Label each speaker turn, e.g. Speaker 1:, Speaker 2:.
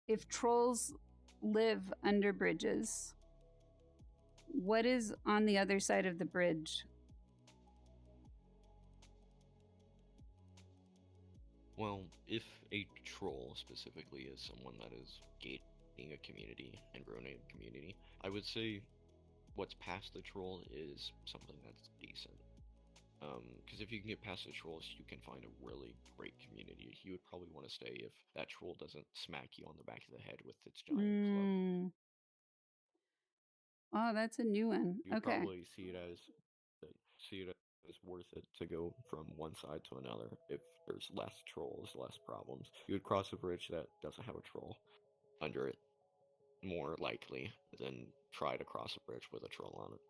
Speaker 1: If trolls live under bridges, what is on the other side of the bridge?
Speaker 2: Well, if a troll specifically is someone that is gating a community and ruining a community, I would say what's past the troll is something that's decent. Because if you can get past the trolls, you can find a really great community. You would probably want to stay if that troll doesn't smack you on the back of the head with its giant club.
Speaker 1: Mm. Oh, that's a new one.
Speaker 2: You would
Speaker 1: Okay.
Speaker 2: probably see it as worth it to go from one side to another. If there's less trolls, less problems, you would cross a bridge that doesn't have a troll under it more likely than try to cross a bridge with a troll on it.